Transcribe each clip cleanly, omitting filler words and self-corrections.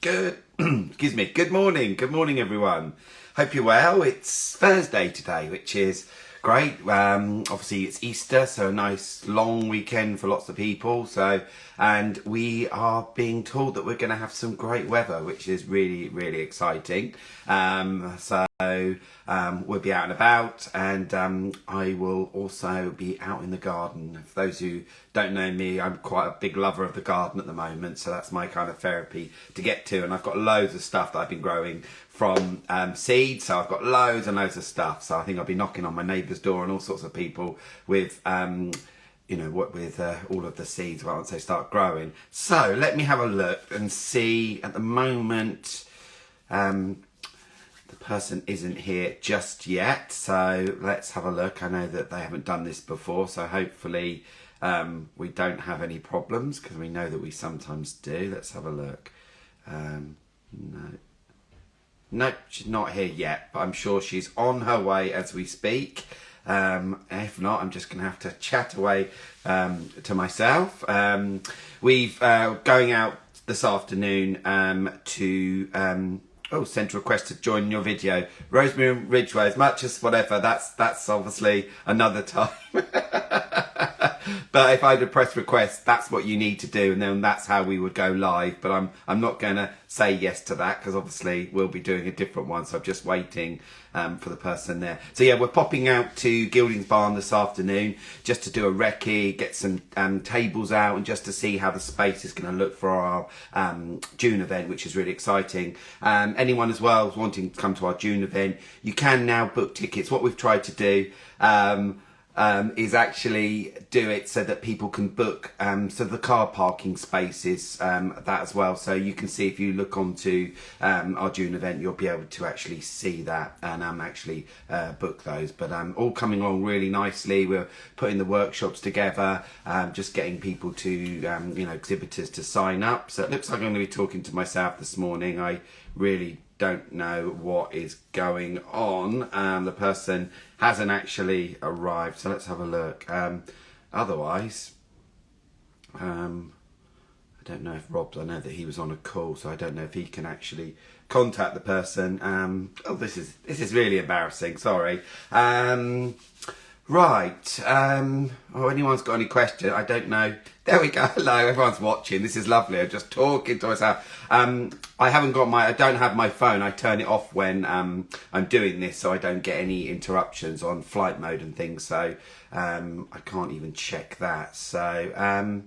Good, excuse me. Good morning, everyone. Hope you're well. It's Thursday today, which is great. Obviously, it's Easter, so a nice long weekend for lots of people. And we are being told that we're going to have some great weather, which is really, really exciting. We'll be out and about, and I will also be out in the garden. For those who don't know me, I'm quite a big lover of the garden at the moment, so that's my kind of therapy to get to. And I've got loads of stuff that I've been growing from seeds, so I've got loads and loads of stuff. So I think I'll be knocking on my neighbour's door and all sorts of people with all of the seeds once they start growing. So let me have a look and see. At the moment, the person isn't here just yet, so let's have a look. I know that they haven't done this before, so hopefully we don't have any problems, because we know that we sometimes do. Let's have a look. No, she's not here yet, but I'm sure she's on her way as we speak. If not, I'm just going to have to chat away to myself. We've going out this afternoon to sent a request to join your video. Rosemary Ridgeway, as much as whatever, that's obviously another time. But if I had press request, that's what you need to do, and then that's how we would go live. But I'm not going to say yes to that, because obviously we'll be doing a different one, so I'm just waiting for the person there. So yeah, we're popping out to Gildings Barn this afternoon just to do a recce, get some tables out, and just to see how the space is going to look for our June event, which is really exciting. Anyone as well wanting to come to our June event, you can now book tickets. What we've tried to do is actually do it so that people can book so the car parking spaces, that as well. So you can see, if you look onto our June event, you'll be able to actually see that and actually book those. But all coming along really nicely. We're putting the workshops together, just getting people to exhibitors to sign up. So it looks like I'm going to be talking to myself this morning. I really don't know what is going on. The person hasn't actually arrived, so let's have a look. Otherwise, I don't know if Rob's, I know that he was on a call, so I don't know if he can actually contact the person. This is really embarrassing, sorry. Right, anyone's got any question? I don't know. There we go. Hello, everyone's watching. This is lovely. I'm just talking to myself. I don't have my phone. I turn it off when I'm doing this, so I don't get any interruptions on flight mode and things. So I can't even check that. So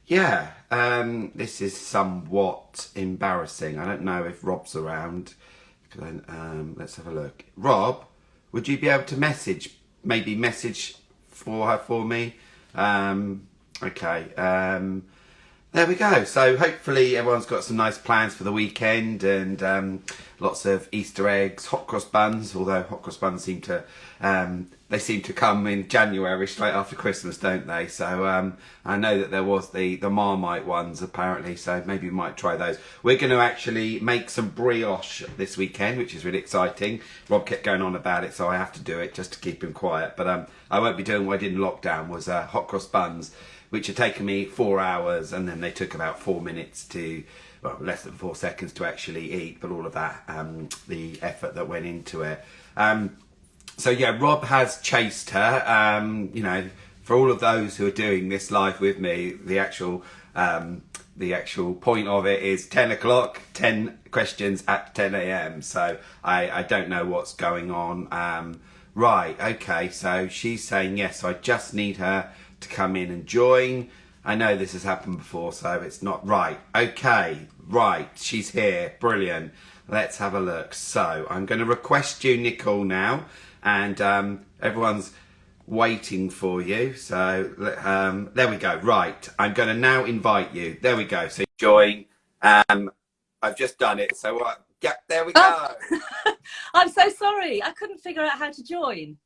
this is somewhat embarrassing. I don't know if Rob's around. Let's have a look. Rob, would you be able to message for her for me? Okay, there we go. So hopefully everyone's got some nice plans for the weekend, and lots of Easter eggs, hot cross buns, although hot cross buns seem to come in January, straight after Christmas, don't they? So I know that there was the Marmite ones apparently, so maybe we might try those. We're going to actually make some brioche this weekend, which is really exciting. Rob kept going on about it, so I have to do it just to keep him quiet. But I won't be doing what I did in lockdown, was hot cross buns, which had taken me 4 hours, and then they took about 4 minutes to, well, less than 4 seconds to actually eat, but all of that, the effort that went into it. So yeah, Rob has chased her. For all of those who are doing this live with me, the actual point of it is 10 o'clock, 10 questions at 10 a.m. So I don't know what's going on. Right, okay, so she's saying yes, so I just need her to come in and join. I know this has happened before, so it's not right. Okay, right, she's here, brilliant. Let's have a look. So I'm going to request you, Nicole, now, and everyone's waiting for you. So there we go. Right, I'm going to now invite you. There we go. So join. I've just done it. So yeah, there we go. I'm so sorry. I couldn't figure out how to join.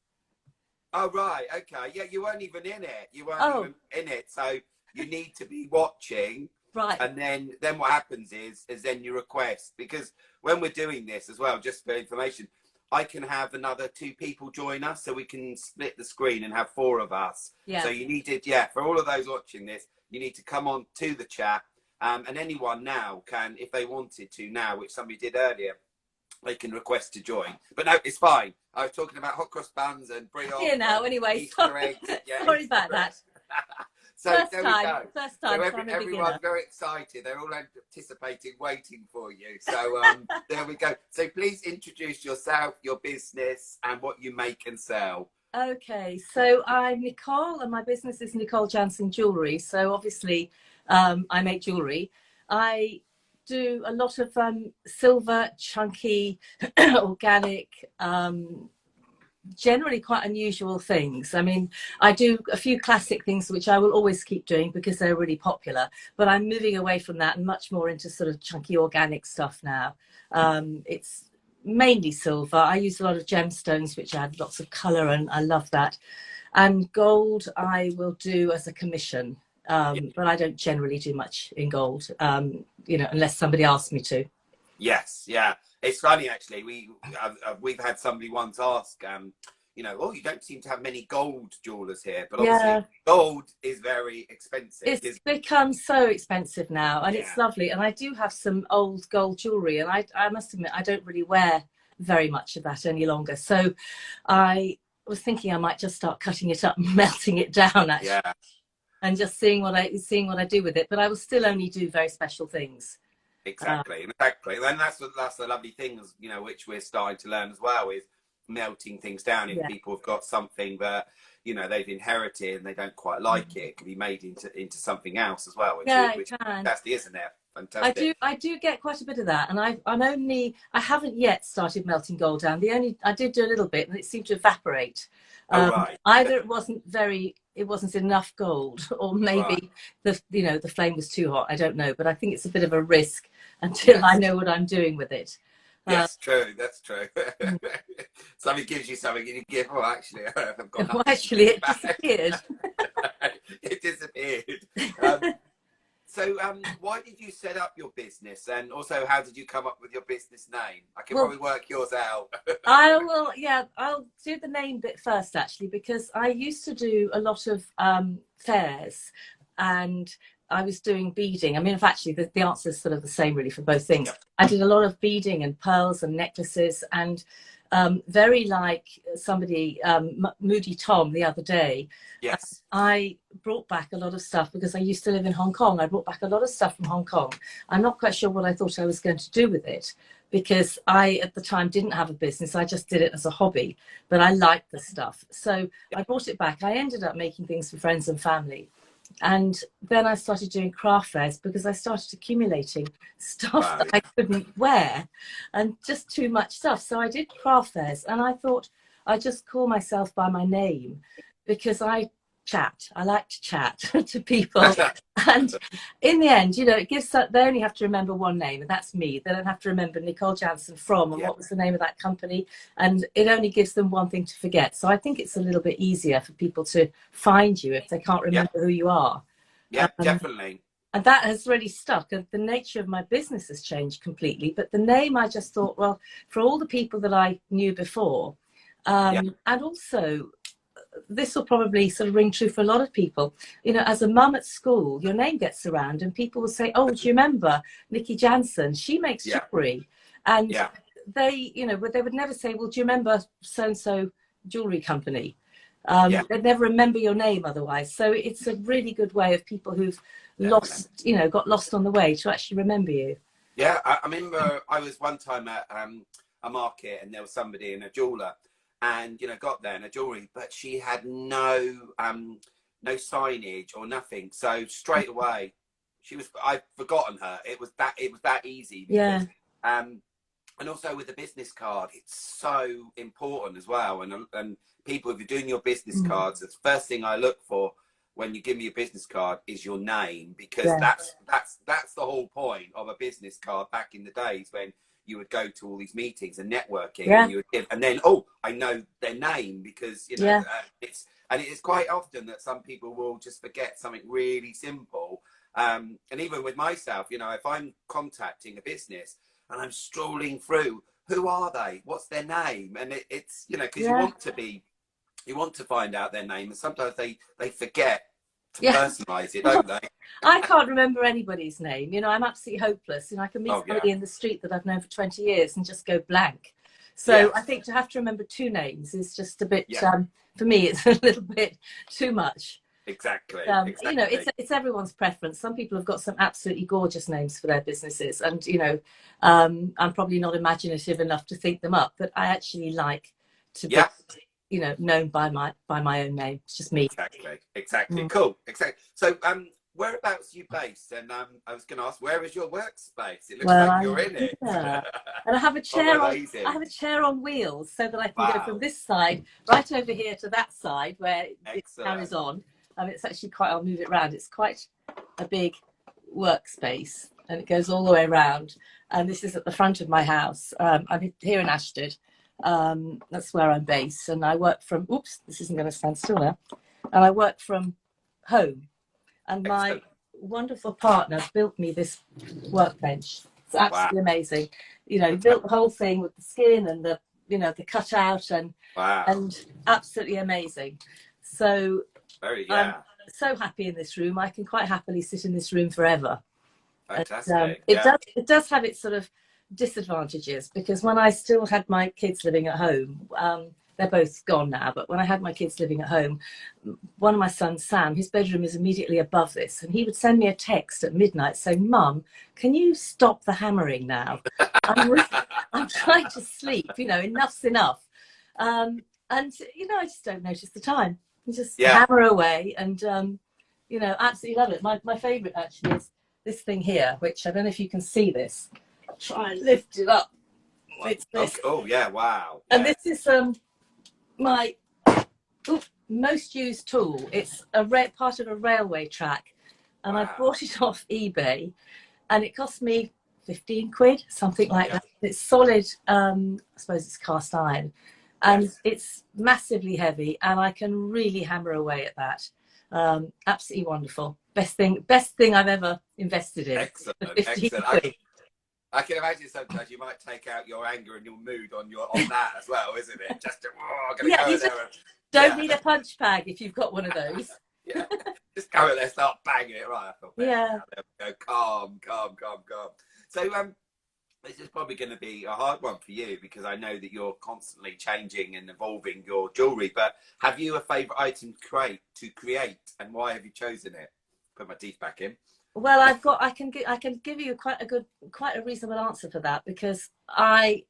Oh, right. Okay. Yeah, you weren't even in it. You weren't even in it. So you need to be watching. Right. And then what happens is then you request, because when we're doing this as well, just for information, I can have another 2 people join us, so we can split the screen and have 4 of us. Yeah. So you needed, for all of those watching this, you need to come on to the chat, And anyone now can, if they wanted to now, which somebody did earlier, they can request to join. But no, it's fine. I was talking about hot cross buns and brioche. Here now, anyway. Easter eggs. Yeah, Sorry about that. So First there time, we go. first time. So So I'm a everyone's beginner. very excited. They're all anticipating, waiting for you. So there we go. So please introduce yourself, your business, and what you make and sell. Okay, so I'm Nicole, and my business is Nicole Jansen Jewellery. So obviously, I make jewellery. I do a lot of silver, chunky, organic, generally quite unusual things. I mean, I do a few classic things which I will always keep doing because they're really popular, but I'm moving away from that and much more into sort of chunky organic stuff now. It's mainly silver. I use a lot of gemstones which add lots of color, and I love that. And gold I will do as a commission, but I don't generally do much in gold, unless somebody asks me to. Yes, yeah. It's funny actually. We've had somebody once ask, oh, you don't seem to have many gold jewelers here, but obviously gold is very expensive. It's become so expensive now, and Yeah. it's lovely. And I do have some old gold jewelry, and I must admit I don't really wear very much of that any longer. So I was thinking I might just start cutting it up and melting it down, actually, Yeah. and just seeing what I do with it. But I will still only do very special things. Exactly. And that's the lovely thing, which we're starting to learn as well, is melting things down. If people have got something that they've inherited and they don't quite like it can be made into something else as well, which is fantastic, isn't it? Fantastic. I do get quite a bit of that, and I haven't yet started melting gold down. I did do a little bit, and it seemed to evaporate. Right. Either it wasn't enough gold, or maybe the flame was too hot. I don't know, but I think it's a bit of a risk until I know what I'm doing with it. Yes, true. That's true. Somebody gives you something and you give, actually, I've got well, actually, it disappeared. It disappeared. So why did you set up your business, and also how did you come up with your business name? I can probably work yours out. I'll do the name bit first, actually, because I used to do a lot of fairs, and I was doing beading. I mean, actually, the answer is sort of the same, really, for both things. Yep. I did a lot of beading and pearls and necklaces, and very like somebody, Moody Tom, the other day. Yes. I brought back a lot of stuff because I used to live in Hong Kong. I brought back a lot of stuff from Hong Kong. I'm not quite sure what I thought I was going to do with it, because I, at the time, didn't have a business. I just did it as a hobby, but I liked the stuff. So I brought it back. I ended up making things for friends and family. And then I started doing craft fairs because I started accumulating stuff that I couldn't wear, and just too much stuff. So I did craft fairs, and I thought I'd just call myself by my name, because I like to chat to people. And in the end, it gives, they only have to remember one name, and that's me. They don't have to remember Nicole Jansen from, and what was the name of that company. And it only gives them one thing to forget. So I think it's a little bit easier for people to find you if they can't remember who you are. Yeah, definitely. And that has really stuck. And the nature of my business has changed completely. But the name, I just thought, well, for all the people that I knew before, and also, this will probably sort of ring true for a lot of people. As a mum at school, your name gets around and people will say, oh, do you remember Nikki Jansen? She makes jewellery. And they would never say, well, do you remember so-and-so jewellery company? They'd never remember your name otherwise. So it's a really good way of people who've got lost on the way to actually remember you. Yeah, I remember I was one time at a market, and there was somebody in a jeweler, and got there in a jewelry, but she had no signage or nothing. So straight away, I'd forgotten her. It was that easy. Because, and also with the business card, it's so important as well. And people, if you're doing your business cards, the first thing I look for when you give me a business card is your name, because that's the whole point of a business card back in the days when you would go to all these meetings and networking, and you would give, and then I know their name, because it's quite often that some people will just forget something really simple. And even with myself, if I'm contacting a business and I'm strolling through, who are they? What's their name? And because you want to find out their name, and sometimes they forget Yeah. personalise it, don't they? I can't remember anybody's name. You know, I'm absolutely hopeless. You know, I can meet Oh yeah, somebody in the street that I've known for 20 years and just go blank. So I yes, think to have to remember two names is just a bit, yeah, for me, it's a little bit too much. exactly, You know, exactly. it's everyone's preference. Some people have got some absolutely gorgeous names for their businesses, and you know, I'm probably not imaginative enough to think them up, but I actually like to be, Yeah, you know, known by my own name. It's just me. exactly, exactly. Mm. Cool, exactly. So, whereabouts are you based? And I was going to ask, where is your workspace? It looks Well, like I'm you're in it. here, and I have a Oh, chair on. I amazing! have a chair on wheels so that I can go from Wow, this side right over here to that side where it carries excellent. on. It's actually quite. I'll move it around. It's quite a big workspace, and it goes all the way around. And this is at the front of my house. I'm here in Ashford. That's where I'm based, and I work from. Oops, this isn't going to stand still now. And I work from home. And my Excellent. wonderful partner built me this workbench. It's Wow. absolutely amazing. You know, he built the Fantastic. whole thing with the skin and the, you know, the cutout Wow. and absolutely amazing. So Very, I'm yeah. so happy in this room. I can quite happily sit in this room forever. And, Fantastic. Yeah. it does have its sort of disadvantages because when I still had my kids living at home, they're both gone now, but when I had my kids living at home, one of my sons, Sam, his bedroom is immediately above this, and he would send me a text at midnight saying, "Mum, can you stop the hammering now? I'm really, I'm trying to sleep. You know, enough's enough." And you know, I just don't notice the time. You just Yeah. hammer away, and you know, absolutely love it. My favourite actually is this thing here, which I don't know if you can see this. I'll try and lift it up. It's Okay. this, Oh, yeah. Wow. and this Yes. is my most used tool. It's a part of a railway track, and I Wow. bought it off eBay, and it cost me 15 quid, something like Yeah. that. It's solid. I suppose it's cast iron, and Yes. it's massively heavy, and I can really hammer away at that. Absolutely wonderful. Best thing I've ever invested in. Excellent. The 15 Excellent. quid. I can imagine sometimes you might take out your anger and your mood on that as well, isn't it? Just to, I'm going to Yeah, go you in just there and, don't yeah. need a punch bag if you've got one of those. Yeah. Just go in there, start banging it. Right, I feel better. Yeah. There we go. Calm, calm, calm, calm. So, this is probably going to be a hard one for you because I know that you're constantly changing and evolving your jewellery. But have you a favourite item to create, and why have you chosen it? Put my teeth back in. Well, I can give you quite a reasonable answer for that because my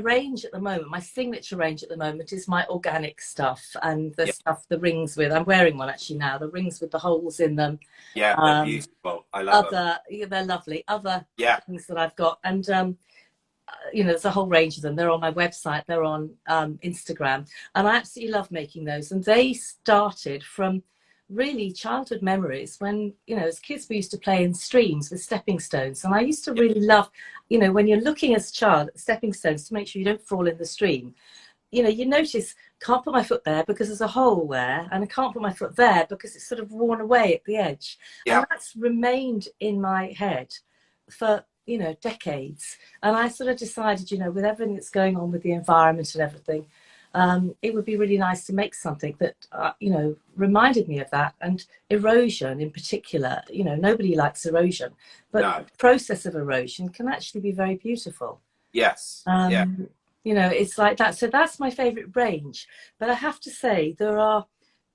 range at the moment, my signature range at the moment is my organic stuff and the Yeah, stuff, the rings with, I'm wearing one actually now, the rings with the holes in them. yeah, they're Um, beautiful. I love them. yeah, they're lovely. Other Yeah, things that I've got, and you know, there's a whole range of them. They're on my website, they're on Instagram, and I absolutely love making those. And they started from really childhood memories when, you know, as kids we used to play in streams with stepping stones, and I used to yeah, really love, you know, when you're looking as a child at stepping stones to make sure you don't fall in the stream. You know, you notice, can't put my foot there because there's a hole there, and I can't put my foot there because it's sort of worn away at the edge. And yeah. that's remained in my head for, you know, decades. And I sort of decided, you know, with everything that's going on with the environment and everything, it would be really nice to make something that, you know, reminded me of that. And erosion in particular, you know, nobody likes erosion, but No. the process of erosion can actually be very beautiful. Yes. Yeah. You know, it's like that. So that's my favorite range. But I have to say, there are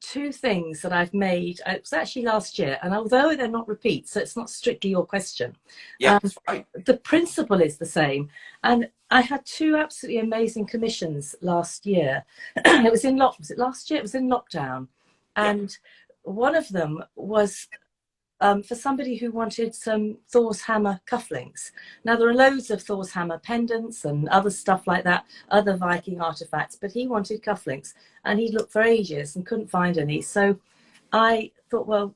two things that I've made. It was actually last year, and although they're not repeats, so it's not strictly your question, Yeah. It's fine. the principle is the same. And I had two absolutely amazing commissions last year. It was was it last year? It was in lockdown, Yeah. and one of them was for somebody who wanted some Thor's hammer cufflinks. Now, there are loads of Thor's hammer pendants and other stuff like that, other Viking artifacts, but he wanted cufflinks, and he'd looked for ages and couldn't find any. So I thought, well,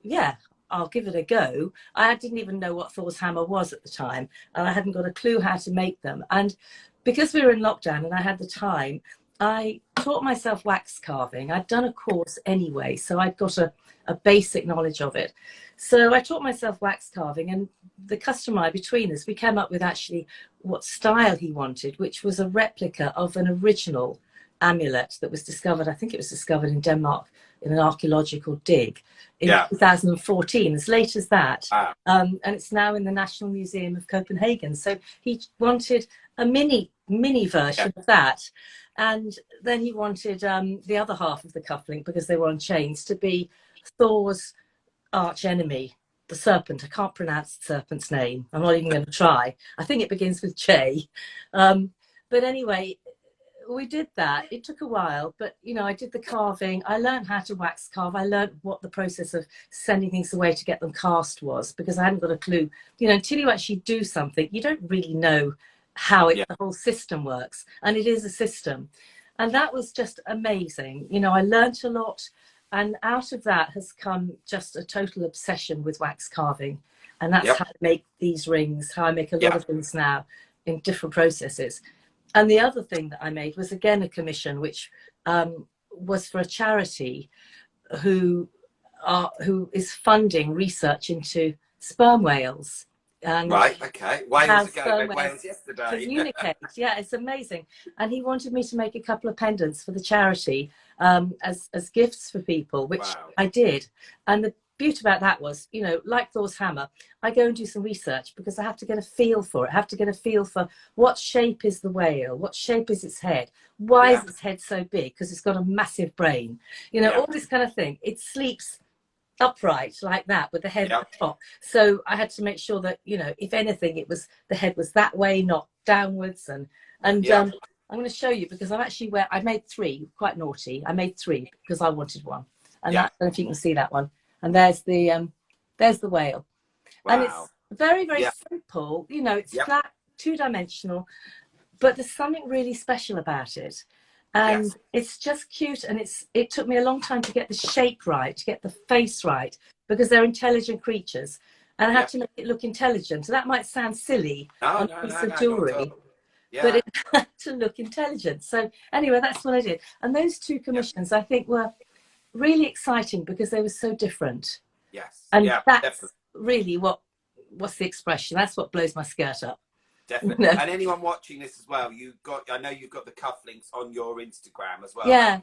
yeah, I'll give it a go. I didn't even know what Thor's hammer was at the time, and I hadn't got a clue how to make them. And because we were in lockdown and I had the time, I taught myself wax carving. I'd done a course anyway, so I'd got a basic knowledge of it. So I taught myself wax carving, and the customer and I, between us, we came up with actually what style he wanted, which was a replica of an original amulet that was discovered, I think it was discovered in Denmark in an archaeological dig in Yeah. 2014, as late as that. Wow. And it's now in the National Museum of Copenhagen. So he wanted a mini version of that. And then he wanted the other half of the cufflink, because they were on chains, to be Thor's arch enemy, the serpent. I can't pronounce the serpent's name. I'm not even going to try. I think it begins with J. But anyway, we did that. It took a while, but you know, I did the carving. I learned how to wax carve. I learned what the process of sending things away to get them cast was, because I hadn't got a clue. You know, until you actually do something, you don't really know how the whole system works. And it is a system. And that was just amazing. You know, I learned a lot. And out of that has come just a total obsession with wax carving. And that's how I make these rings, how I make a lot of things now in different processes. And the other thing that I made was, again, a commission, which was for a charity who is funding research into sperm whales. And right, okay. Wales ago, went Wales yesterday. Communicate. Yeah, it's amazing. And he wanted me to make a couple of pendants for the charity as gifts for people, which I did. And the beauty about that was, you know, like Thor's hammer, I go and do some research because I have to get a feel for it. I have to get a feel for what shape is the whale, what shape is its head, why is its head so big, because it's got a massive brain, you know, all this kind of thing. It sleeps upright like that with the head at the top. So I had to make sure that, you know, if anything, it was, the head was that way, not downwards. And I'm going to show you, because I've actually I made 3, quite naughty. I made 3 because I wanted one. And I don't know if you can see that one. And there's the whale. Wow. And it's very, very simple. You know, it's flat, 2-dimensional, but there's something really special about it. And it's just cute. And it took me a long time to get the shape right, to get the face right, because they're intelligent creatures. And I had to make it look intelligent. So that might sound silly on a piece of jewellery, but it had to look intelligent. So anyway, that's what I did. And those 2 commissions, I think, were really exciting because they were so different. Yes. And that's really what's the expression? That's what blows my skirt up. Definitely. And anyone watching this as well, I know you've got the cufflinks on your Instagram as well. Yeah.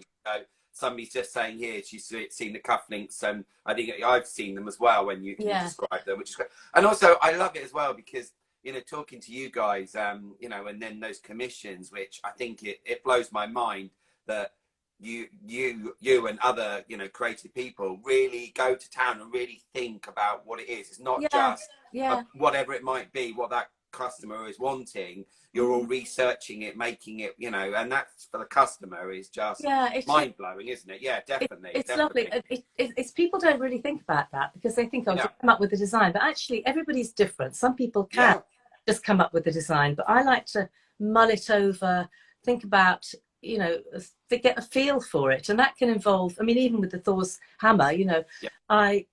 Somebody's just saying here she's seen the cufflinks, and I think I've seen them as well when you describe them, which is great. And also I love it as well because, you know, talking to you guys, you know, and then those commissions, which I think it blows my mind that you and other, you know, creative people really go to town and really think about what it is. It's not just whatever it might be, what that customer is wanting. You're all researching it, making it, you know, and that's for the customer is just mind-blowing, isn't it? Yeah, definitely. It's lovely. It's people don't really think about that because they think, just come up with a design, but actually everybody's different. Some people can just come up with a design, but I like to mull it over, think about, you know, to get a feel for it. And that can involve, I mean, even with the Thor's hammer, you know, I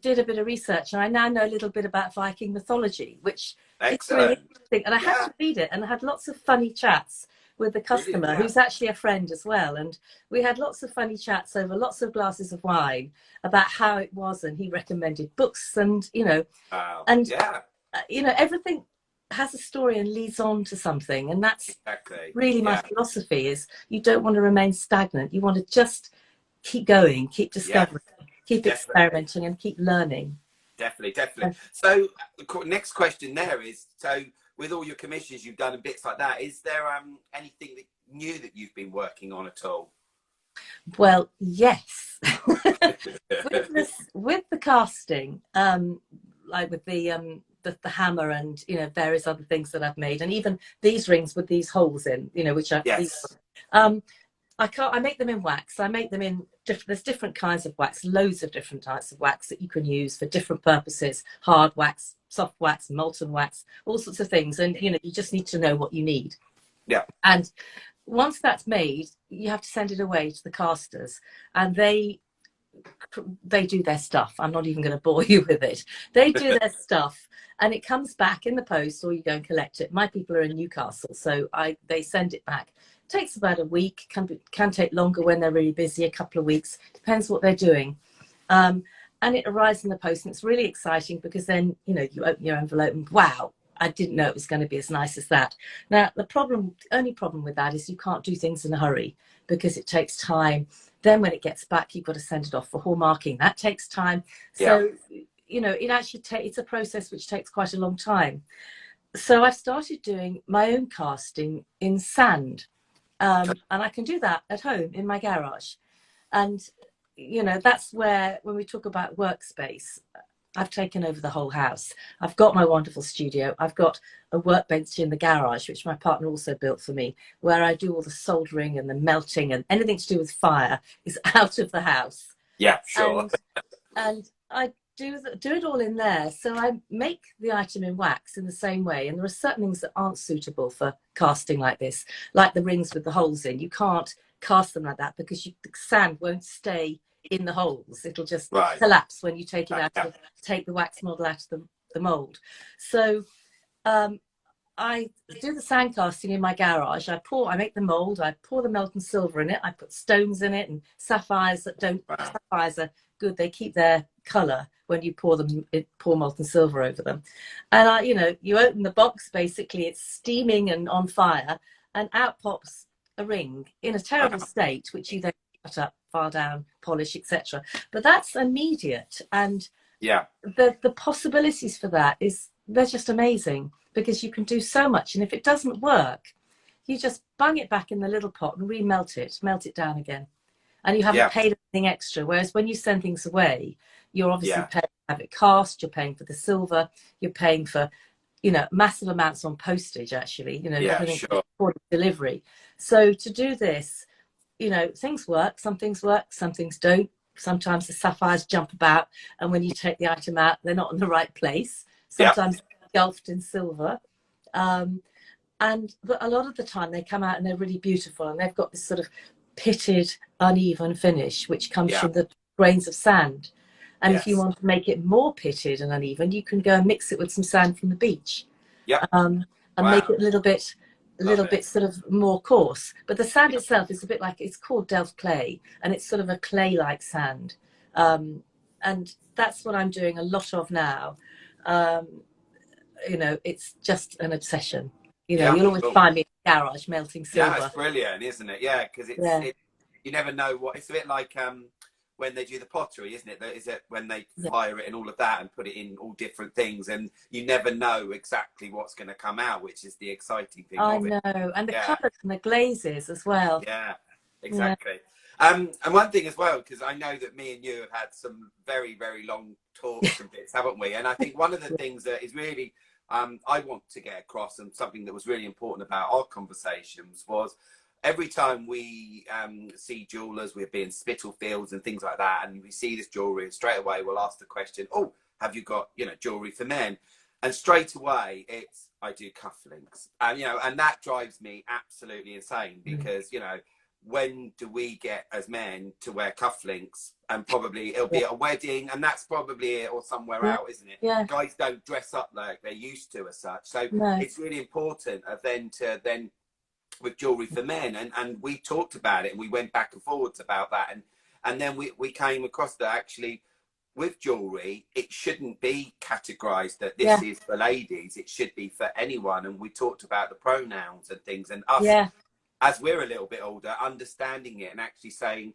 did a bit of research and I now know a little bit about Viking mythology, which is really interesting. And I had to read it, and I had lots of funny chats with the customer who's actually a friend as well. And we had lots of funny chats over lots of glasses of wine about how it was. And he recommended books and, you know, you know, everything has a story and leads on to something. And that's really my philosophy is you don't want to remain stagnant. You want to just keep going, keep discovering, keep experimenting and keep learning. Definitely. So next question there is, so with all your commissions you've done and bits like that, is there anything new that you've been working on at all? Well, yes. with the casting, like with the hammer and, you know, various other things that I've made, and even these rings with these holes in, you know, which are I make them in wax. I make them in there's different kinds of wax, loads of different types of wax that you can use for different purposes: hard wax, soft wax, molten wax, all sorts of things. And you know, you just need to know what you need. And once that's made, you have to send it away to the casters, and they do their stuff. I'm not even going to bore you with it. They do their stuff, and it comes back in the post, or you go and collect it. My people are in Newcastle, so they send it back. It takes about a week, can take longer when they're really busy, a couple of weeks, depends what they're doing. And it arrives in the post, and it's really exciting because then, you know, you open your envelope and wow, I didn't know it was going to be as nice as that. Now, only problem with that is you can't do things in a hurry because it takes time. Then when it gets back, you've got to send it off for hallmarking. That takes time. So, you know, it's a process which takes quite a long time. So I've started doing my own casting in sand. And I can do that at home in my garage. And, you know, that's where, when we talk about workspace, I've taken over the whole house. I've got my wonderful studio. I've got a workbench in the garage, which my partner also built for me, where I do all the soldering and the melting, and anything to do with fire is out of the house. Yeah, sure. And I do it all in there. So I make the item in wax in the same way. And there are certain things that aren't suitable for casting like this, like the rings with the holes in. You can't cast them like that because the sand won't stay in the holes. It'll just collapse when you take it out take the wax model out of the mold. So I do the sand casting in my garage. I make the mold, I pour the molten silver in it, I put stones in it and sapphires sapphires are good, they keep their colour when you pour molten silver over them. And you know, you open the box, basically it's steaming and on fire, and out pops a ring in a terrible state, which you then cut up, file down, polish, etc. But that's immediate, and the possibilities for that they're just amazing, because you can do so much. And if it doesn't work, you just bung it back in the little pot and melt it down again, and you haven't paid anything extra. Whereas when you send things away, you're obviously paying to have it cast, you're paying for the silver, you're paying for, you know, massive amounts on postage, actually, you know, for delivery. So to do this, you know, things work, some things don't. Sometimes the sapphires jump about, and when you take the item out, they're not in the right place. Sometimes they're engulfed in silver. And a lot of the time they come out and they're really beautiful, and they've got this sort of pitted, uneven finish, which comes from the grains of sand. And if you want to make it more pitted and uneven, you can go and mix it with some sand from the beach. And make it a little bit sort of more coarse. But the sand itself is a bit like, it's called Delft clay, and it's sort of a clay-like sand. And that's what I'm doing a lot of now. You know, it's just an obsession. You know, you'll always find me in the garage melting silver. Yeah, it's brilliant, isn't it? Yeah, because you never know what, it's a bit like when they do the pottery, isn't it? Is it when they fire it and all of that and put it in all different things, and you never know exactly what's going to come out, which is the exciting thing of it. I know, and the colours and the glazes as well. Yeah, exactly. And one thing as well, because I know that me and you have had some very, very long talks and bits, haven't we? And I think one of the things that is really, I want to get across, and something that was really important about our conversations, was every time we see jewellers, we're being Spitalfields and things like that, and we see this jewellery, and straight away we'll ask the question, oh, have you got, you know, jewellery for men? And straight away it's, I do cufflinks. And, you know, and that drives me absolutely insane, because, you know, when do we get as men to wear cufflinks? And probably it'll be at a wedding, and that's probably it, or somewhere out, isn't it? Guys don't dress up like they used to as such. So it's really important then with jewellery for men, and we talked about it, and we went back and forwards about that, and then we came across that actually with jewellery, it shouldn't be categorised that this is for ladies, it should be for anyone. And we talked about the pronouns and things, and us as we're a little bit older, understanding it and actually saying,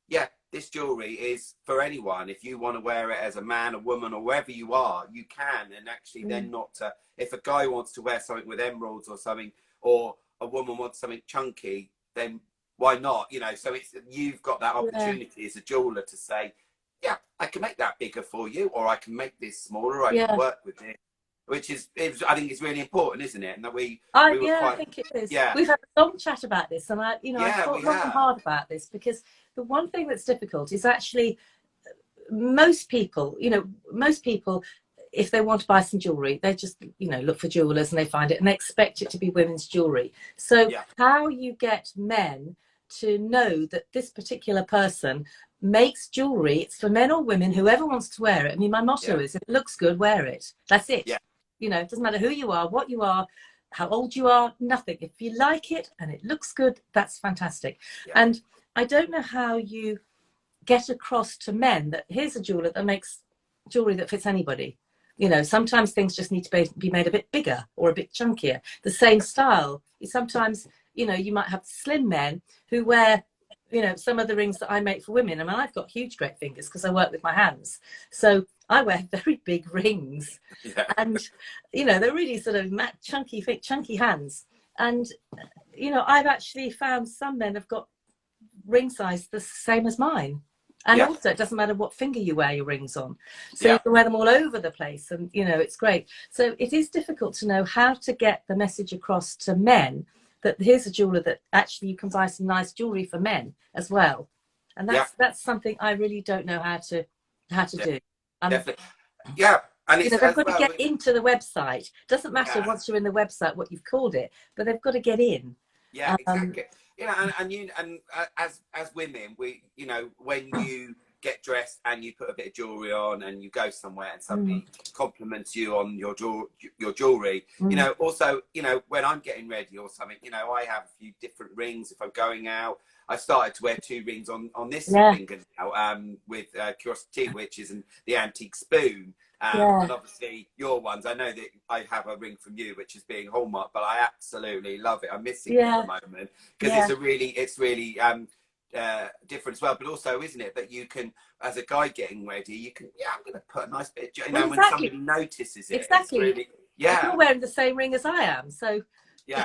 yeah, this jewellery is for anyone. If you want to wear it as a man, a woman, or wherever you are, you can. And actually then not to, if a guy wants to wear something with emeralds or something, or a woman wants something chunky, then why not? You know, so it's, you've got that opportunity as a jeweler to say, yeah, I can make that bigger for you, or I can make this smaller, I can work with it. Which is, I think it's really important, isn't it? And that I think it is. We've had a long chat about this, and I thought long and hard about this, because the one thing that's difficult is actually most people, if they want to buy some jewellery, they just, look for jewellers and they find it and they expect it to be women's jewellery. So how you get men to know that this particular person makes jewellery, it's for men or women, whoever wants to wear it. I mean, my motto is, if it looks good, wear it. That's it. It doesn't matter who you are, what you are, how old you are, nothing. If you like it and it looks good, that's fantastic. And I don't know how you get across to men that here's a jeweller that makes jewellery that fits anybody. You know, sometimes things just need to be made a bit bigger or a bit chunkier. The same style. Sometimes, you know, you might have slim men who wear, you know, some of the rings that I make for women. I mean, I've got huge, great fingers because I work with my hands. So I wear very big rings. Yeah. And, you know, they're really sort of chunky hands. And, you know, I've actually found some men have got ring size the same as mine. And Yeah. also, it doesn't matter what finger you wear your rings on. So Yeah. you can wear them all over the place. And, you know, it's great. So it is difficult to know how to get the message across to men that here's a jeweler that actually you can buy some nice jewelry for men as well. And that's something I really don't know how to do. Definitely. Yeah. And you it's know, they've as got to well get into the website. Doesn't matter once you're in the website what you've called it, but they've got to get in. Yeah, exactly. You know, and as women, we, you know, when you get dressed and you put a bit of jewelry on and you go somewhere and somebody compliments you on your jewelry, you know, also, you know, when I'm getting ready or something, you know, I have a few different rings if I'm going out. I started to wear 2 rings on this finger now, with Curated, which is the antique spoon. And obviously your ones, I know that I have a ring from you which is being hallmarked, but I absolutely love it. I'm missing it at the moment because it's really different as well. But also, isn't it that you can, as a guy getting ready, you can, I'm going to put a nice bit of, you know, when somebody notices it, it's really, you're wearing the same ring as I am, so you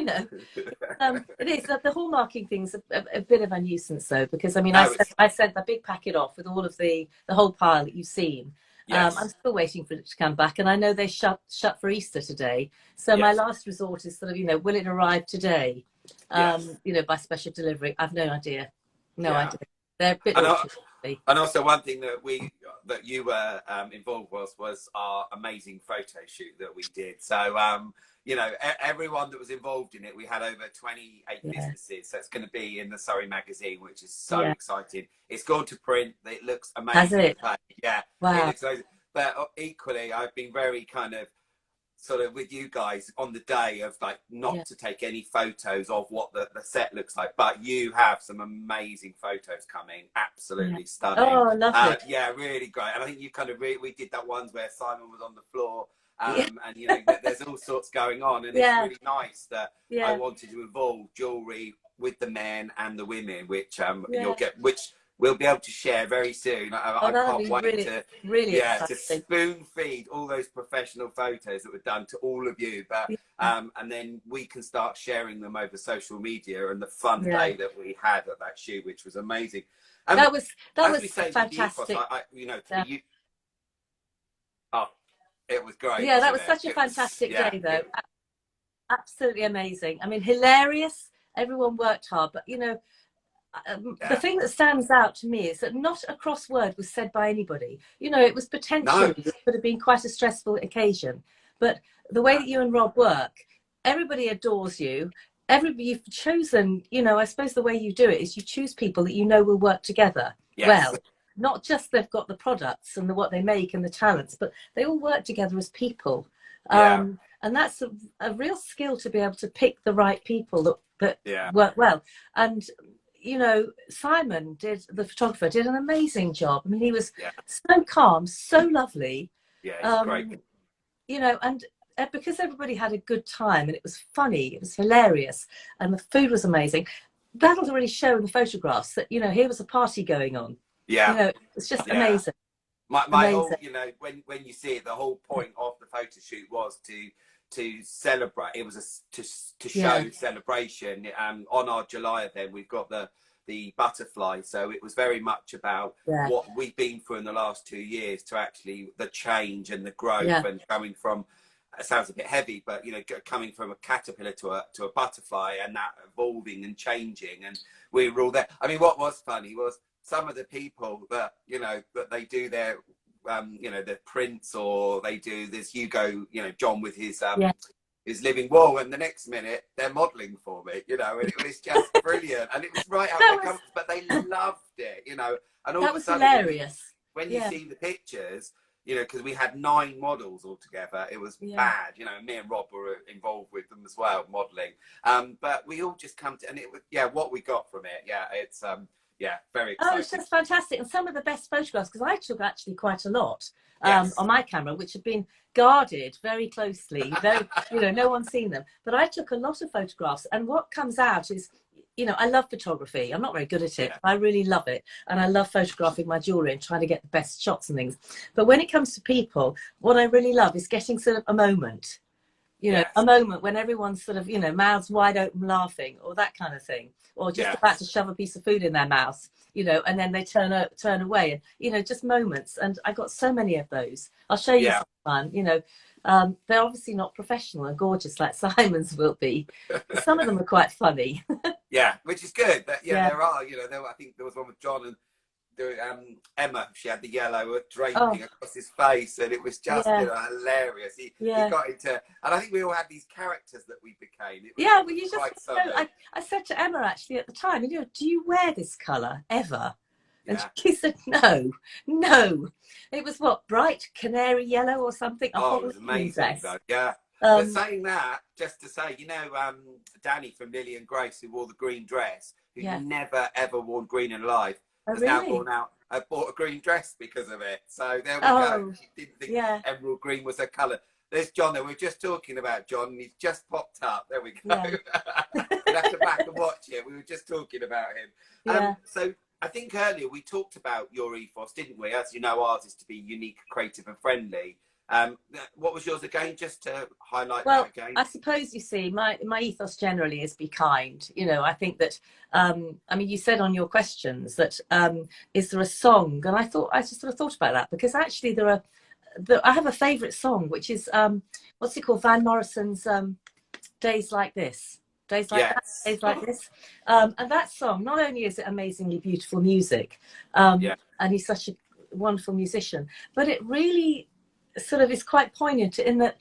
know, it is the hallmarking thing's a bit of a nuisance though, because I mean, I sent the big packet off with all of the whole pile that you've seen. I'm still waiting for it to come back, and I know they shut for Easter today. So my last resort is sort of, you know, will it arrive today? You know, by special delivery. I've no idea. No idea. They're a bit awkward. And also one thing that you were involved was our amazing photo shoot that we did. So you know, everyone that was involved in it, we had over 28 businesses. So it's going to be in the Surrey magazine, which is so exciting. It's gone to print. It looks amazing. Has it? Yeah. Wow. It looks amazing. But equally, I've been very kind of sort of with you guys on the day of like not to take any photos of what the set looks like, but you have some amazing photos coming, absolutely stunning. Oh, lovely. Yeah, really great. And I think you kind of we did that ones where Simon was on the floor, and you know, there's all sorts going on, and it's really nice that I wanted to involve jewelry with the men and the women, which you'll get, which we'll be able to share very soon. I can't wait to spoon feed all those professional photos that were done to all of you. But and then we can start sharing them over social media, and the fun day that we had at that shoot, which was amazing. That was fantastic. You know, it was great. Yeah, that was such a fantastic day, though. Absolutely amazing. I mean, hilarious. Everyone worked hard, but you know. The thing that stands out to me is that not a cross word was said by anybody. You know, it was potentially it could have been quite a stressful occasion, but the way that you and Rob work, everybody adores you. You've chosen, you know, I suppose the way you do it is you choose people that you know will work together well. Not just they've got the products and what they make and the talents, but they all work together as people. And that's a real skill to be able to pick the right people that work well. And you know, Simon the photographer did an amazing job. I mean, he was so calm, so lovely. Yeah, it's great. You know, and because everybody had a good time and it was funny, it was hilarious, and the food was amazing. That'll really show in the photographs that, you know, here was a party going on. Yeah. You know, it's just amazing. My whole, you know, when you see it, the whole point of the photo shoot was to celebrate. It was to show celebration. On our July event, we've got the butterfly, so it was very much about what we've been through in the last 2 years, to actually the change and the growth, and coming from, it sounds a bit heavy, but you know, coming from a caterpillar to a butterfly, and that evolving and changing, and we were all there. I mean, what was funny was some of the people that, you know, that they do their you know, the prints, or they do this Hugo, you know, John with his living wall, and the next minute they're modelling for me, you know, and it was just brilliant, and it was right out their comfort, but they loved it, you know, and all that of a was sudden, hilarious. When you see the pictures, you know, because we had 9 models altogether, it was bad, you know, me and Rob were involved with them as well, modelling, but we all just come to, and it was, what we got from it, it's Yeah, very Oh, it's exciting. just fantastic. And some of the best photographs, because I took actually quite a lot Yes. on my camera, which had been guarded very closely, very, no one's seen them. But I took a lot of photographs. And what comes out is, I love photography. I'm not very good at it, Yeah. but I really love it. And I love photographing my jewellery and trying to get the best shots and things. But when it comes to people, what I really love is getting sort of a moment. Yes. A moment when everyone's sort of, mouths wide open laughing, or that kind of thing, or just Yes. about to shove a piece of food in their mouth, and then they turn away, and, just moments. And I got so many of those. I'll show you some fun. They're obviously not professional and gorgeous like Simon's will be. But some of them are quite funny. Yeah, which is good. Yeah. There are, I think there was one with John and Emma. She had the yellow draping across his face, and it was just hilarious. He got into, and I think we all had these characters that we became. Well, you just I said to Emma actually at the time, do you wear this colour ever? And she said, no. It was what, bright canary yellow or something? It was amazing though. Yeah. But saying that, just to say, Danny from Lily and Grace, who wore the green dress, who never ever worn green in life, has now gone out and bought a green dress because of it. So there we go. She didn't think emerald green was her colour. There's John there. We were just talking about John, and he's just popped up. There we go. We'll have to back and watch it. We were just talking about him. So I think earlier we talked about your ethos, didn't we? As you know, ours is to be unique, creative and friendly. What was yours again, just to highlight that again? I suppose, you see, my ethos generally is be kind. I think that, you said on your questions that, is there a song? And I just sort of thought about that, because actually I have a favourite song, which is, what's it called? Van Morrison's Days Like This. Days Like That, Days Like This. And that song, not only is it amazingly beautiful music, and he's such a wonderful musician, but it really sort of is quite poignant in that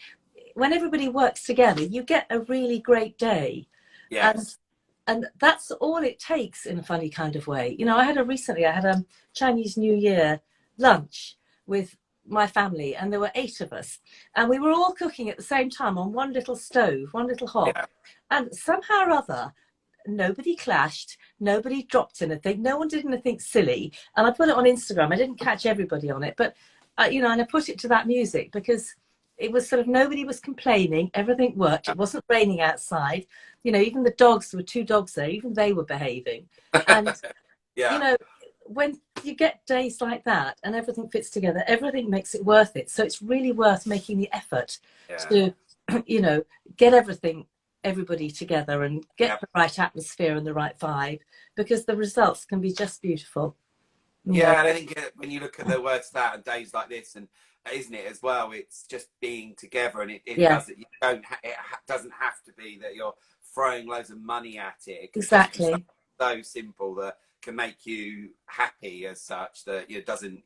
when everybody works together, you get a really great day. Yes. And that's all it takes in a funny kind of way. I had a Chinese New Year lunch with my family, and there were 8 of us, and we were all cooking at the same time on one little stove, one little hob. And somehow or other, nobody clashed, nobody dropped anything, no one did anything silly. And I put it on Instagram. I didn't catch everybody on it, but and I put it to that music, because it was sort of, nobody was complaining, everything worked, it wasn't raining outside, even the dogs, there were 2 dogs there, even they were behaving. And when you get days like that and everything fits together, everything makes it worth it. So it's really worth making the effort to get everybody together and get the right atmosphere and the right vibe, because the results can be just beautiful. And I think when you look at the words that and days like this, and isn't it as well, it's just being together, and it doesn't, it doesn't have to be that you're throwing loads of money at it. Exactly. So simple that can make you happy as such, that it doesn't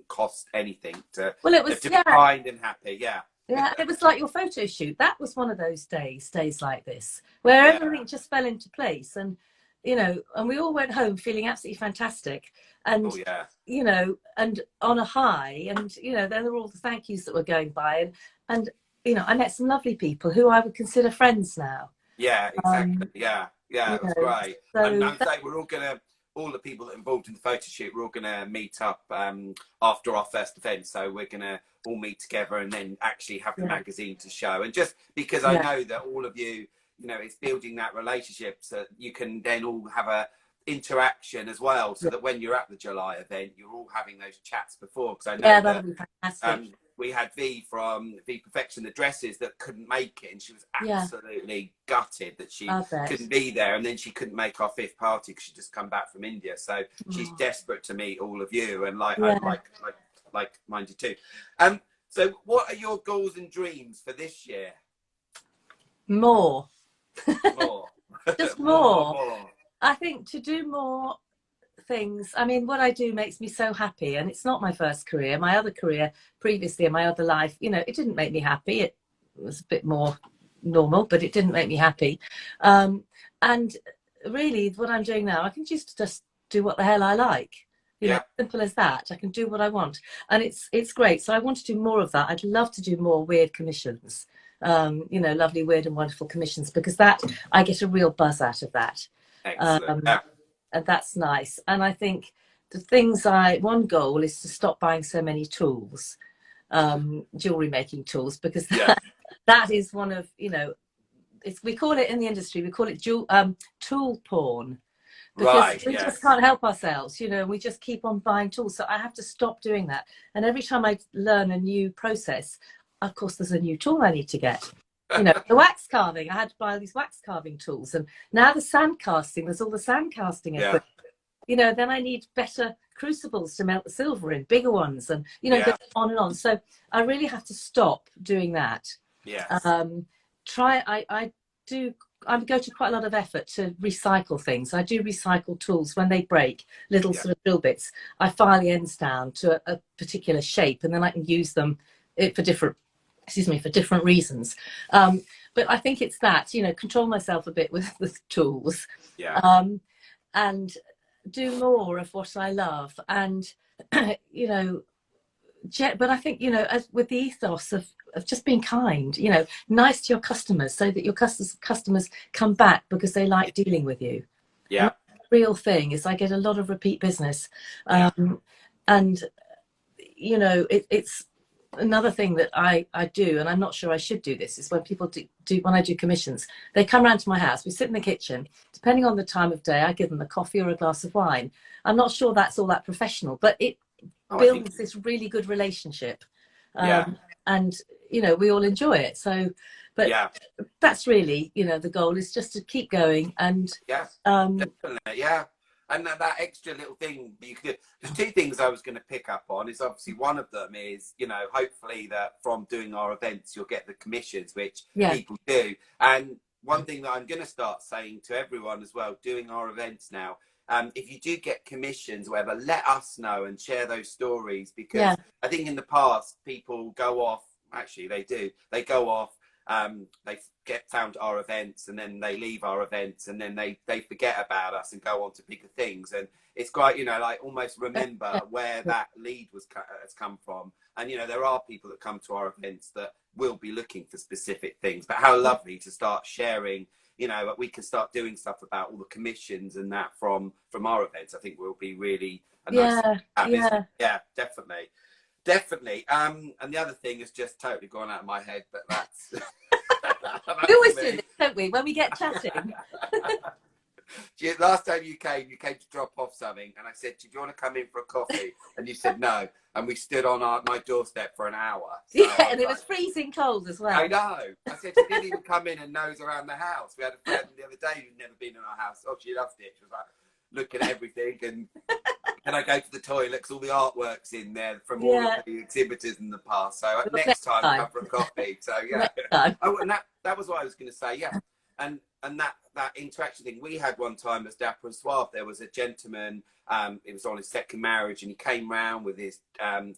cost anything to be kind and happy. It was like your photo shoot. That was one of those days like this, where everything just fell into place, and and we all went home feeling absolutely fantastic, and and on a high, and then there were all the thank yous that were going by, and I met some lovely people who I would consider friends now. Exactly. It was great. And so we're all gonna, all the people that are involved in the photo shoot, we're all gonna meet up after our first event. So we're gonna all meet together and then actually have the magazine to show. And just because I know that all of you, it's building that relationship, so you can then all have a interaction as well, so that when you're at the July event, you're all having those chats before. Because I know that'll be fantastic. We had V from V Perfection, the dresses, that couldn't make it, and she was absolutely gutted that she couldn't be there, and then she couldn't make our 5th party because she'd just come back from India. So she's desperate to meet all of you, and like mind you too. So what are your goals and dreams for this year? More. Just more. More. I think to do more things. I mean, what I do makes me so happy, and it's not my first career. My other career previously in my other life, it didn't make me happy. It was a bit more normal, but it didn't make me happy. And really, what I'm doing now, I can just do what the hell I like. Simple as that. I can do what I want, and it's great. So I want to do more of that. I'd love to do more weird commissions. Lovely, weird and wonderful commissions, because that I get a real buzz out of that. Excellent. and that's nice. And I think one goal is to stop buying so many tools, jewelry making tools, because that is one of, we call it in the industry, we call it tool porn. Because we just can't help ourselves, we just keep on buying tools. So I have to stop doing that. And every time I learn a new process, of course, there's a new tool I need to get. The wax carving, I had to buy these wax carving tools. And now the sand casting, there's all the sand casting equipment. Then I need better crucibles to melt the silver in, bigger ones, and, go on and on. So I really have to stop doing that. I go to quite a lot of effort to recycle things. I do recycle tools when they break, little sort of drill bits. I file the ends down to a particular shape, and then I can use them for different reasons. But I think it's that, control myself a bit with the tools, and do more of what I love. And, but I think, as with the ethos of just being kind, nice to your customers, so that your customers come back because they like dealing with you. And the real thing is I get a lot of repeat business. And, it's another thing that I do, and I'm not sure I should do this, is when people when I do commissions, they come around to my house, we sit in the kitchen, depending on the time of day, I give them a coffee or a glass of wine. I'm not sure that's all that professional, but it builds this really good relationship. And we all enjoy it. So, but that's really, the goal is just to keep going. And definitely, and that extra little thing you could do. There's two things I was going to pick up on. Is obviously one of them is, hopefully that from doing our events you'll get the commissions, which people do. And one thing that I'm going to start saying to everyone as well, doing our events now, if you do get commissions, whatever, let us know and share those stories, because I think in the past people go off. Actually, they go off. They get found at our events, and then they leave our events, and then they forget about us and go on to bigger things. And it's quite, like almost remember where that lead has come from. And there are people that come to our events that will be looking for specific things. But how lovely to start sharing. We can start doing stuff about all the commissions and that from our events. I think will be really a nice definitely. And the other thing has just totally gone out of my head, but that's we always do this, don't we, when we get chatting? Last time you came to drop off something, and I said, do you want to come in for a coffee? And you said no, and we stood on my doorstep for an hour. So and it was freezing cold as well. I know. I said, she didn't even come in and nose around the house. We had a friend the other day who'd never been in our house. Oh, she loved it. She was like looking at everything, and I go to the toilet because all the artwork's in there from all of the exhibitors in the past. So next time, come for a coffee. So oh, and that was what I was going to say. And that interaction thing we had one time as Dapper Suave. There was a gentleman. It was on his second marriage, and he came round with his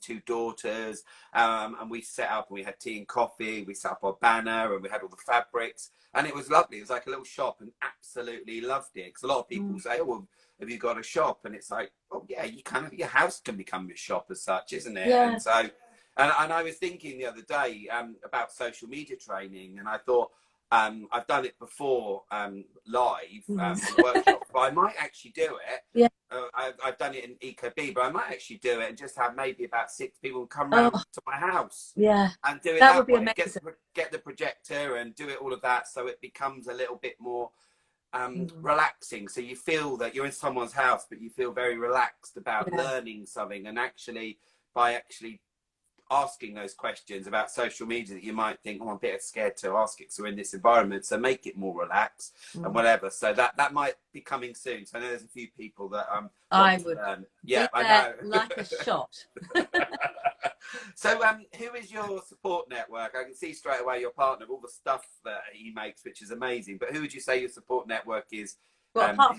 two daughters, and we set up and we had tea and coffee. We set up our banner and we had all the fabrics, and it was lovely. It was like a little shop, and absolutely loved it. Because a lot of people say, "Oh, well, have you got a shop?" And it's like, "Oh yeah, your house can become your shop as such, isn't it?" And so, and I was thinking the other day about social media training, and I thought. I've done it before live workshop, but I might actually do it. I've done it in EcoB, but I might actually do it and just have maybe about 6 people come round to my house and do it that would be way. Amazing. Get the projector and do it all of that, so it becomes a little bit more relaxing. So you feel that you're in someone's house, but you feel very relaxed about learning something, and actually asking those questions about social media that you might think, oh, I'm a bit scared to ask it because we're in this environment, so make it more relaxed and whatever. So that might be coming soon. So I know there's a few people that I would I know, like a shot. So who is your support network? I can see straight away your partner, all the stuff that he makes, which is amazing, but who would you say your support network is? Well, apart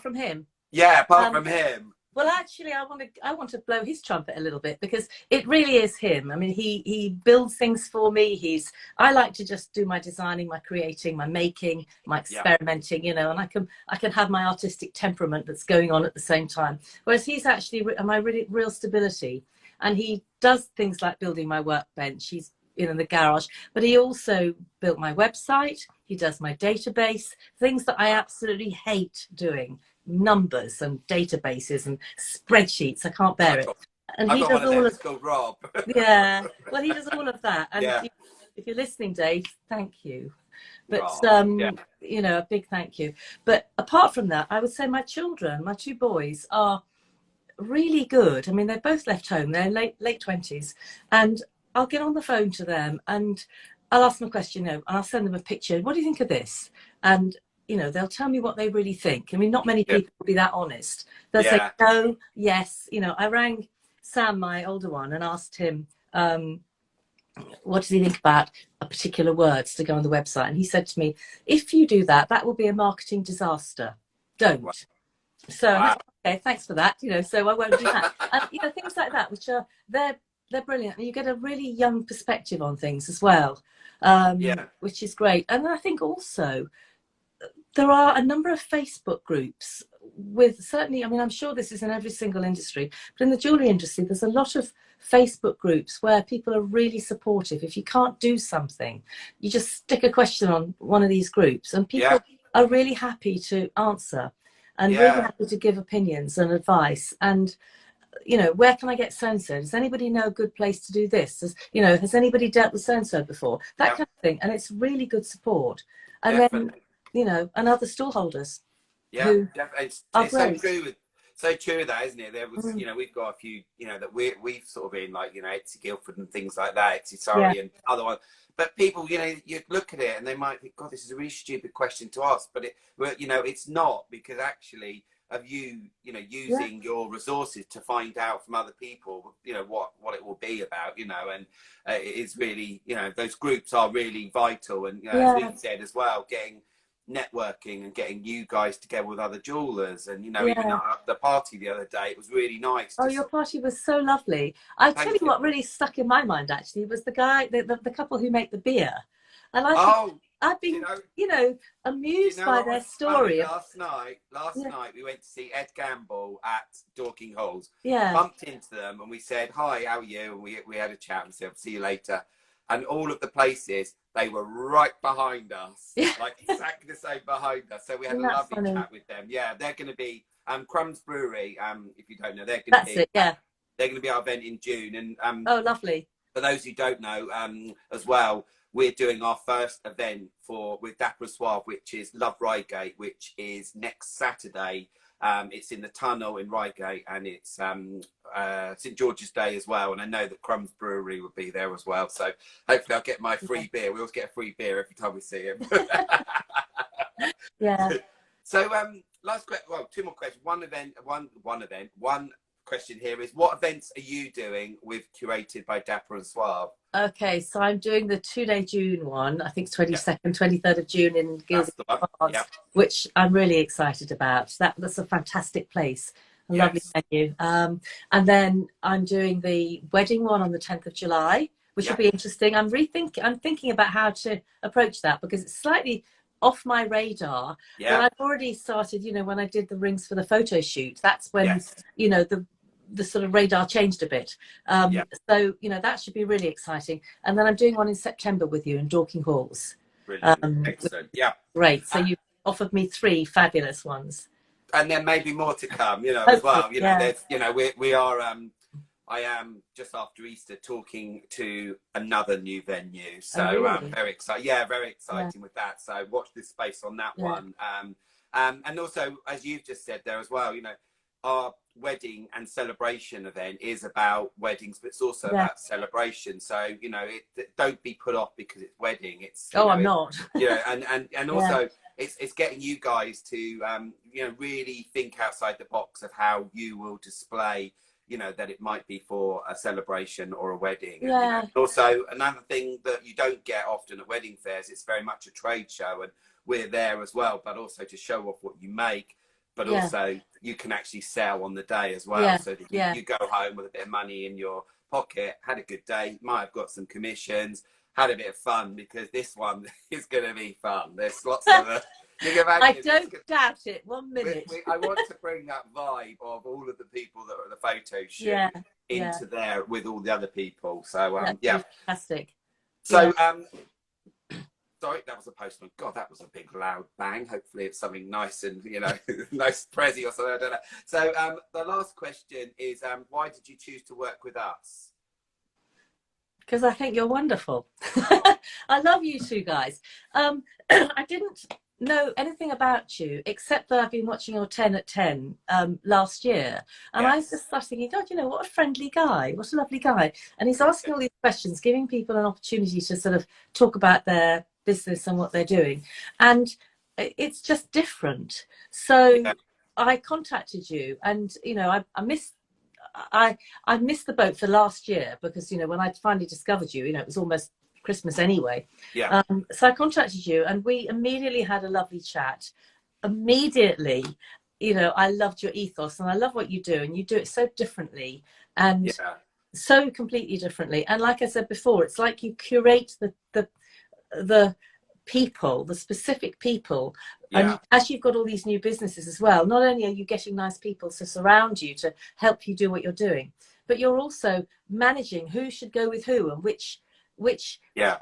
from him? Apart from him. Well, actually, I want to blow his trumpet a little bit, because it really is him. I mean, he builds things for me. I like to just do my designing, my creating, my making, my experimenting, and I can have my artistic temperament that's going on at the same time. Whereas he's actually my really real stability, and he does things like building my workbench. He's in the garage, but he also built my website. He does my database, things that I absolutely hate doing. numbers and databases and spreadsheets. I can't bear it. And I've he got does one of all them. of, It's called Rob. yeah, well, he does all of that. And Yeah. if you're listening, Dave, thank you. But, Yeah. you know, a big thank you. But apart from that, I would say my children, my two boys, are really good. I mean, they're both left home. They're late 20s. And I'll get on the phone to them and I'll ask them a question, you know, and I'll send them a picture. What do you think of this? And, you know, they'll tell me what they really think. I mean, not many people will be that honest. They'll say, no, yes. You know, I rang Sam, my older one, and asked him, what does he think about a particular words to go on the website? And he said to me, if you do that, that will be a marketing disaster. Don't. Wow. So, okay, thanks for that. You know, so I won't do that. And, you know, things like that, which are, they're brilliant. And you get a really young perspective on things as well, which is great. And I think also there are a number of Facebook groups with certainly, I mean, I'm sure this is in every single industry, but in the jewellery industry, there's a lot of Facebook groups where people are really supportive. If you can't do something, you just stick a question on one of these groups and people are really happy to answer and really happy to give opinions and advice. And, you know, where can I get so-and-so? Does anybody know a good place to do this? You know, has anybody dealt with so-and-so before? That kind of thing. And it's really good support. And then, you know, and other stallholders. Yeah, definitely. It's so true with that, isn't it? There was, you know, we've got a few, you know, that we've sort of been like, you know, Etsy Guildford and things like that, Etsy Surrey and other ones. But people, you know, you look at it and they might think, God, this is a really stupid question to ask. But you know, it's not, because actually of you know, using your resources to find out from other people, you know, what it will be about, you know, and it is really, you know, those groups are really vital. And, you know, as we said as well, getting networking and getting you guys together with other jewelers, and you know, even at the party the other day, it was really nice. Your party was so lovely. I'll tell you what really stuck in my mind actually was the guy, the couple who make the beer, and I've been you know, amused by their story. Last night we went to see Ed Gamble at Dorking Halls. Bumped into them and we said, hi, how are you? And we had a chat and said, see you later. And all of the places, they were right behind us, like exactly the same behind us. So we had a lovely chat with them. Yeah, they're going to be Crumbs Brewery. If you don't know, they're going to be they're going to be our event in June. And oh, lovely. For those who don't know, as well, we're doing our first event with Dapper Suave, which is Love Reigate, which is next Saturday. It's in the Tunnel in Reigate, and it's St George's Day as well. And I know that Crumbs Brewery will be there as well. So hopefully I'll get my free beer. We always get a free beer every time we see him. So last question. Well, two more questions. One question here is, what events are you doing with Curated by Dapper and Suave? Okay, so I'm doing the 2-day June one. I think it's 22nd, 23rd of June in Gildings Barn, which I'm really excited about. That's a fantastic place, a lovely venue. And then I'm doing the wedding one on the 10th of July, which will be interesting. I'm thinking about how to approach that, because it's slightly off my radar. But I've already started, you know, when I did the rings for the photo shoot, that's when, you know, the sort of radar changed a bit. So, you know, that should be really exciting. And then I'm doing one in September with you in Dorking Halls. Brilliant. Excellent. Yeah. Great. So you offered me 3 fabulous ones. And there may be more to come, you know, as well. You know, there's, you know, we are, I am just after Easter talking to another new venue. So very excited. Yeah, very exciting with that. So watch this space on that one. And also, as you've just said there as well, you know, our wedding and celebration event is about weddings, but it's also about celebration. So, you know, don't be put off because it's wedding. It's I'm not. Yeah, and also it's getting you guys to you know, really think outside the box of how you will display, you know, that it might be for a celebration or a wedding. And, you know, also another thing that you don't get often at wedding fairs, it's very much a trade show, and we're there as well, but also to show off what you make. But also you can actually sell on the day as well. So that you go home with a bit of money in your pocket, had a good day, might have got some commissions, had a bit of fun, because this one is going to be fun. There's lots of... I don't doubt it 1 minute. I want to bring that vibe of all of the people that are at the photo shoot into there with all the other people. So, fantastic. So, sorry, that was a postman. God, that was a big loud bang. Hopefully it's something nice and, you know, nice prezi or something. I don't know. So the last question is, why did you choose to work with us? Because I think you're wonderful. I love you two guys. I didn't know anything about you except that I've been watching your 10 at 10 last year, and I just started thinking, God, you know, what a friendly guy, what a lovely guy. And he's asking all these questions, giving people an opportunity to sort of talk about their business and what they're doing, and it's just different. So Yeah. I contacted you, and you know, I missed the boat for last year because, you know, when I finally discovered you, you know, it was almost Christmas anyway. Yeah. So I contacted you and we immediately had a lovely chat. Immediately, you know, I loved your ethos and I love what you do, and you do it so differently and Yeah. so completely differently. And like I said before, it's like you curate the people, the specific people. Yeah. And as you've got all these new businesses as well, not only are you getting nice people to surround you to help you do what you're doing, but you're also managing who should go with who and which Yeah.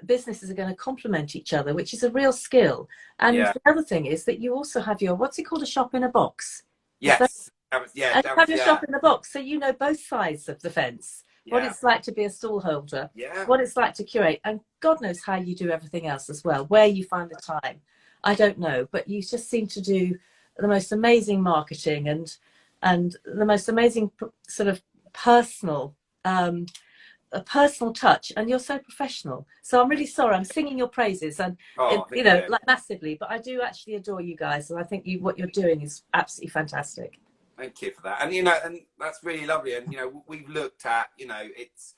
businesses are going to complement each other, which is a real skill. And Yeah. the other thing is that you also have your, what's it called, a shop in a box. Yes. That was, yeah. And That you was, have your yeah. shop in the box, so you know both sides of the fence. What Yeah. it's like to be a stall holder, Yeah. what it's like to curate, and God knows how you do everything else as well. Where you find the time, I don't know, but you just seem to do the most amazing marketing and the most amazing sort of personal, a personal touch, and you're so professional. So I'm really sorry, I'm singing your praises, and Oh, you thank know, you. like massively, but I do actually adore you guys, and I think what you're doing is absolutely fantastic. Thank you for that. And, you know, and that's really lovely. And, you know, we've looked at, you know, it's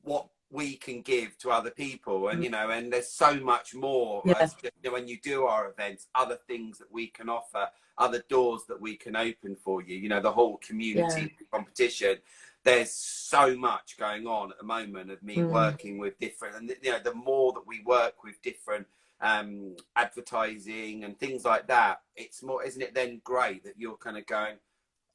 what we can give to other people. And, you know, and there's so much more Yeah, as, you know, when you do our events, other things that we can offer, other doors that we can open for you, you know, the whole yeah, community competition. There's so much going on at the moment of me working with different, and, you know, the more that we work with different advertising and things like that, it's more, isn't it then great that you're kind of going,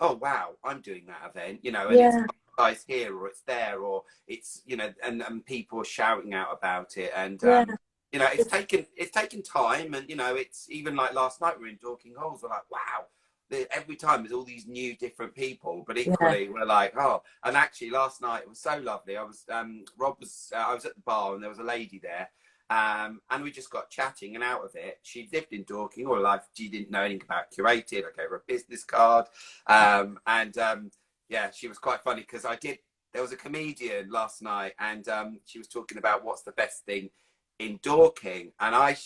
oh wow, I'm doing that event, you know, and it's yeah, guys here or it's there or it's, you know, and people are shouting out about it, and yeah, you know, it's taken time, and you know, it's even like last night we were in Dorking Holes, we're like, wow, every time there's all these new different people, but yeah. equally we're like, oh. And actually last night it was so lovely. I was Rob was I was at the bar and there was a lady there, and we just got chatting, and out of it, she lived in Dorking all her life. She didn't know anything about Curated. I gave her a business card. Yeah, she was quite funny because there was a comedian last night, and she was talking about what's the best thing in Dorking. And I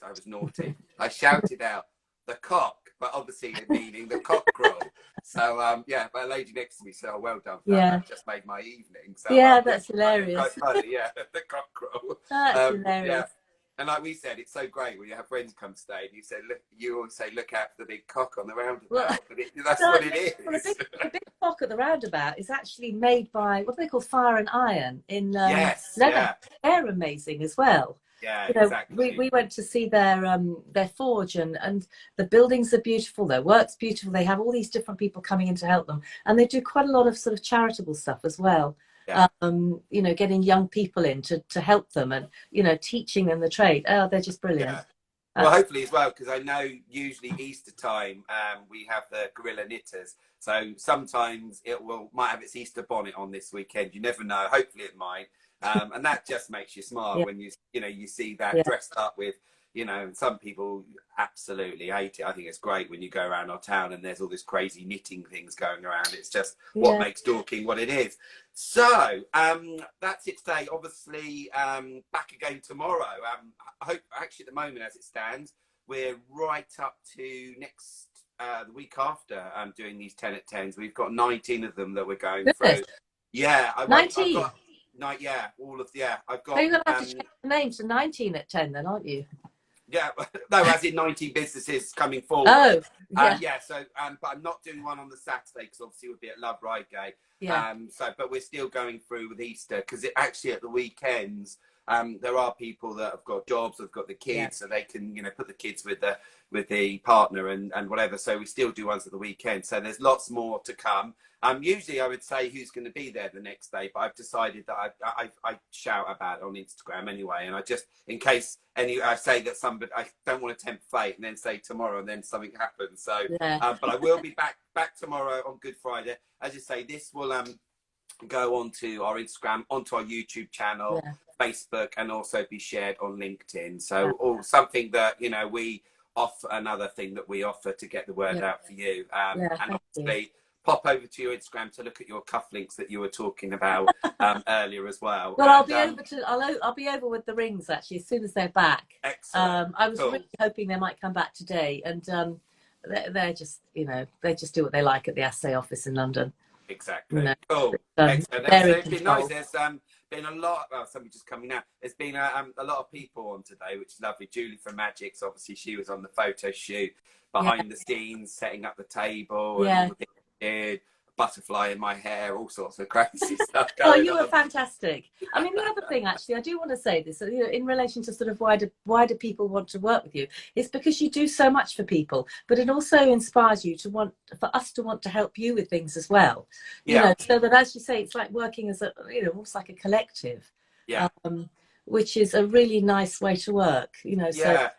was naughty. I shouted out, the cock, but obviously meaning the cockerel. So yeah, my lady next to me said, "Oh, well done for that. Yeah, That just made my evening." So yeah, yeah, that's quite hilarious. funny. Yeah, the cockerel. That's Yeah. hilarious. And like we said, it's so great when you have friends come stay, and you say, look, you always say, look out for the big cock on the Well, roundabout. But that's no, what it well, is. the big clock at the roundabout is actually made by what do they call fire and iron in Yes, leather. yeah, They're amazing as well. yeah, You know, exactly. we went to see their forge, and the buildings are beautiful, their work's beautiful. They have all these different people coming in to help them, and they do quite a lot of sort of charitable stuff as well. Yeah, You know, getting young people in to help them, and you know, teaching them the trade. Oh, they're just brilliant. yeah. Well, hopefully as well, because I know usually Easter time we have the gorilla knitters. So sometimes might have its Easter bonnet on this weekend. You never know. Hopefully it might, and that just makes you smile Yeah, when you see that yeah, dressed up with, you know. And some people absolutely hate it. I think it's great when you go around our town and there's all this crazy knitting things going around. It's just what yeah. makes Dorking what it is. So that's it today. Obviously, back again tomorrow. I hope actually at the moment as it stands, we're right up to the week after doing these 10 at 10s. We've got 19 of them that we're going Goodness, through. Yeah, I've 19. got yeah, all of I've So you're got gonna have to change the name to 19 at 10 then, aren't you? yeah, no, as in 19 businesses coming forward. Oh, yeah, Yeah, so but I'm not doing one on the Saturday because obviously we'll be at Love Ride Gate. yeah, But we're still going through with Easter because it actually at the weekends there are people that have got jobs, have got the kids, so they can, you know, put the kids with the partner and whatever. So we still do ones at the weekend. So there's lots more to come. Usually I would say who's going to be there the next day, but I've decided that I shout about it on Instagram anyway. And I just, in case I say that somebody, I don't want to tempt fate and then say tomorrow and then something happens. So, but I will be back tomorrow on Good Friday. As you say, this will go onto our Instagram, onto our YouTube channel, Facebook, and also be shared on LinkedIn. So, or something that, you know, we offer, another thing that we offer to get the word out for you. And obviously, pop over to your Instagram to look at your cufflinks that you were talking about earlier as well. Well, I'll be over with the rings actually as soon as they're back. Excellent. I was really hoping they might come back today, and they're just, you know, they just do what they like at the assay office in London. Exactly. You know, cool. Excellent. It's been nice. There's been a lot. Well, somebody just coming out. There's been a lot of people on today, which is lovely. Julie from Magics, obviously, she was on the photo shoot behind the scenes, setting up the table. And did butterfly in my hair, all sorts of crazy stuff going on. You were fantastic. I mean, the other thing, actually, I do want to say this, you know, in relation to sort of why do people want to work with you? It's because you do so much for people, but it also inspires you for us to want to help you with things as well. You know, so that, as you say, it's like working as a, you know, almost like a collective. Which is a really nice way to work. You know. So.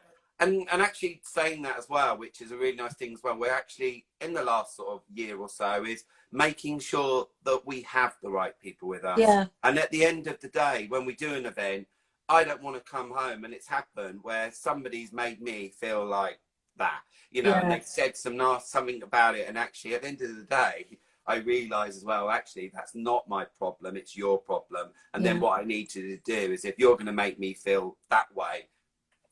And actually saying that as well, which is a really nice thing as well, we're actually in the last sort of year or so is making sure that we have the right people with us. And at the end of the day, when we do an event, I don't want to come home and it's happened where somebody's made me feel like that, you know, and they've said something about it. And actually at the end of the day, I realise as well, actually, that's not my problem. It's your problem. And then what I need to do is, if you're going to make me feel that way,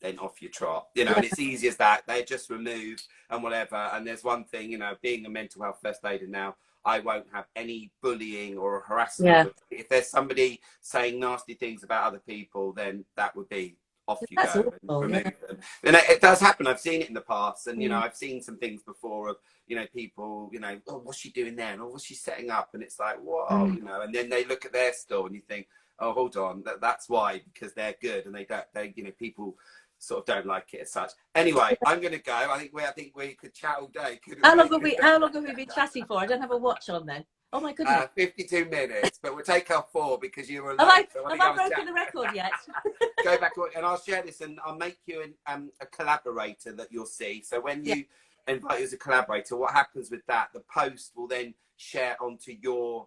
then off you trot, you know. And it's easy as that. They're just removed and whatever. And there's one thing, you know, being a mental health first aider now, I won't have any bullying or harassment. If there's somebody saying nasty things about other people, then that would be off you go and remove them. And it does happen. I've seen it in the past, and you know, I've seen some things before of, you know, people, you know, oh, what's she doing there? And oh, what's she setting up? And it's like, whoa, you know. And then they look at their store and you think, oh, hold on, that's why, because they're good, and they you know, people sort of don't like it as such. Anyway, I'm going to go. I think we could chat all day. How long have we been chatting for? I don't have a watch on then. Oh my goodness. 52 minutes, but we'll take our 4 because you were late. Have I broken the record yet? Go back and I'll share this, and I'll make you a collaborator that you'll see. So when you invite you as a collaborator, what happens with that? The post will then share onto your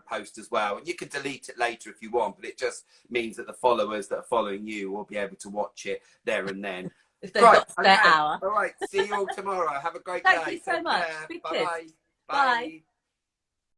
post as well, and you can delete it later if you want, but it just means that the followers that are following you will be able to watch it there and then. If they've got their hour. All right, see you all tomorrow. Have a great day. Thank you so much. Bye. Bye.